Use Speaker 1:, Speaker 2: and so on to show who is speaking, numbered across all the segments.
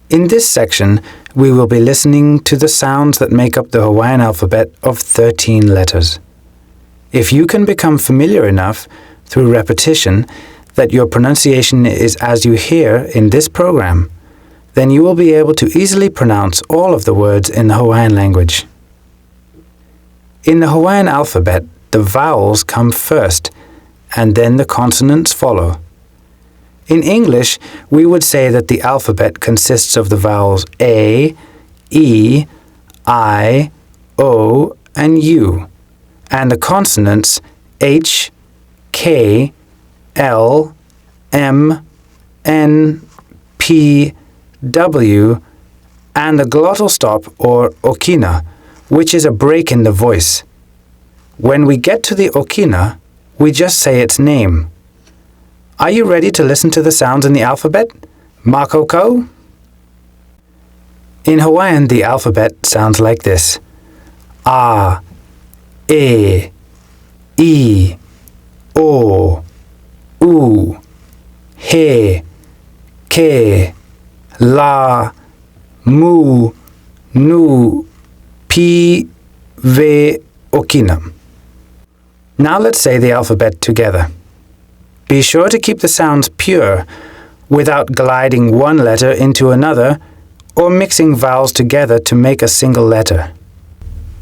Speaker 1: In this section, we will be listening to the sounds that make up the Hawaiian alphabet of 13 letters. If you can become familiar enough through repetition that your pronunciation is as you hear in this program, then you will be able to easily pronounce all of the words in the Hawaiian language. In the Hawaiian alphabet, the vowels come first, and then the consonants follow. In English, we would say that the alphabet consists of the vowels A, E, I, O, and U, and the consonants H, K, L, M, N, P, W, and the glottal stop or okina, which is a break in the voice. When we get to the okina, we just say its name. Are you ready to listen to the sounds in the alphabet? Makoko? In Hawaiian, the alphabet sounds like this: A, E, I, O, U, He, Ke, La, Mu, Nu, Pi, Ve, Okina. Now let's say the alphabet together. Be sure to keep the sounds pure, without gliding one letter into another or mixing vowels together to make a single letter.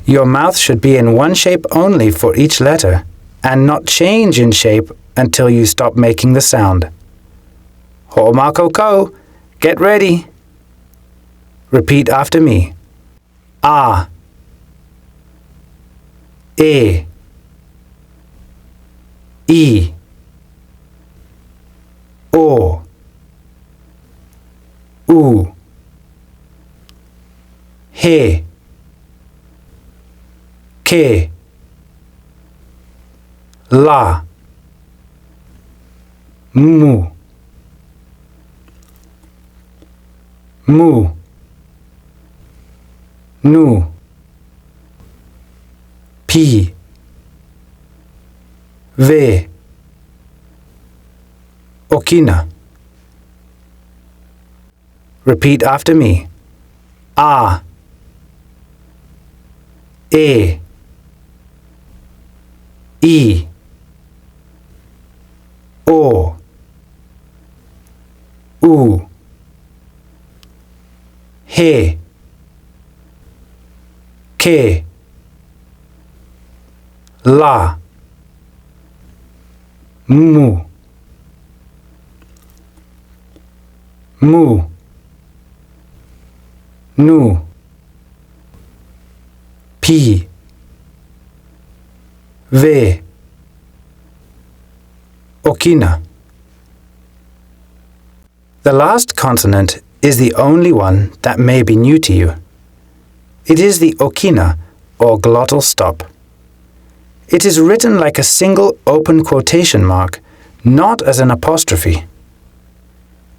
Speaker 1: Your mouth should be in one shape only for each letter, and not change in shape until you stop making the sound. Ho'omakoko, get ready. Repeat after me. A, E, I, O, U, He, Ke, La, Mu, Nu, Pi, Ve, Okina. Repeat after me. A, E, I, O, U, He, Ke, La, Mu, Nu, Pi, Ve, Okina. The last consonant is the only one that may be new to you. It is the okina, or glottal stop. It is written like a single open quotation mark, not as an apostrophe.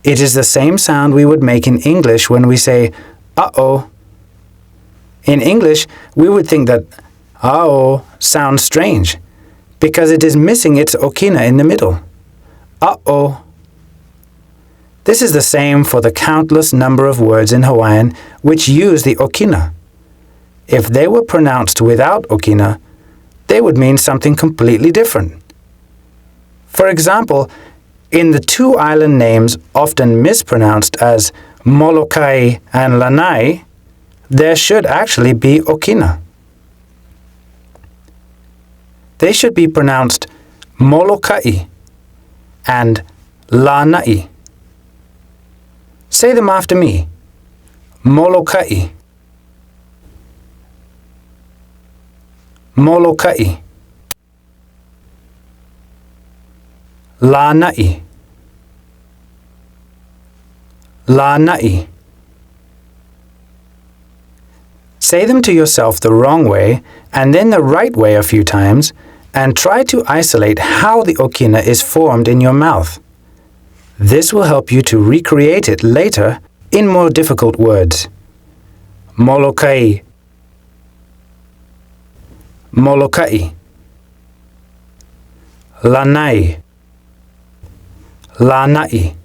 Speaker 1: It is the same sound we would make in English when we say, uh-oh. In English, we would think that uh-oh sounds strange, because it is missing its okina in the middle. Uh-oh. This is the same for the countless number of words in Hawaiian which use the okina. If they were pronounced without okina, they would mean something completely different. For example, in the two island names often mispronounced as Molokai and Lanai, there should actually be okina. They should be pronounced Molokai and Lanai. Say them after me. Molokai. Molokai. Lanai. Lanai. Say them to yourself the wrong way and then the right way a few times, and try to isolate how the okina is formed in your mouth. This will help you to recreate it later in more difficult words. Molokai. Molokai. Lanai. Lanai.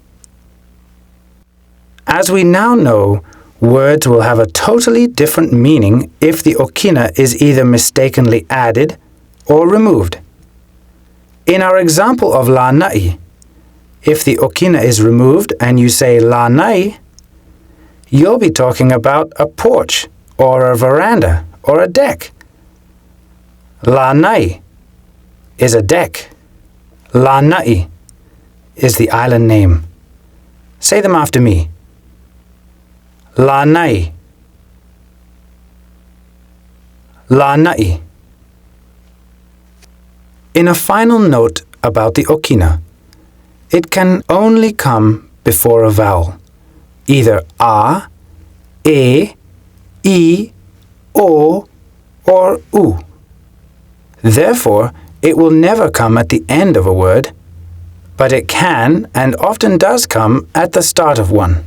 Speaker 1: As we now know, words will have a totally different meaning if the okina is either mistakenly added or removed. In our example of la nai, if the okina is removed and you say la nai, you'll be talking about a porch or a veranda or a deck. La nai is a deck. La nai is the island name. Say them after me. La nai. La nai. In a final note about the okina, it can only come before a vowel, either a, e, I, o, or u. Therefore, it will never come at the end of a word, but it can and often does come at the start of one.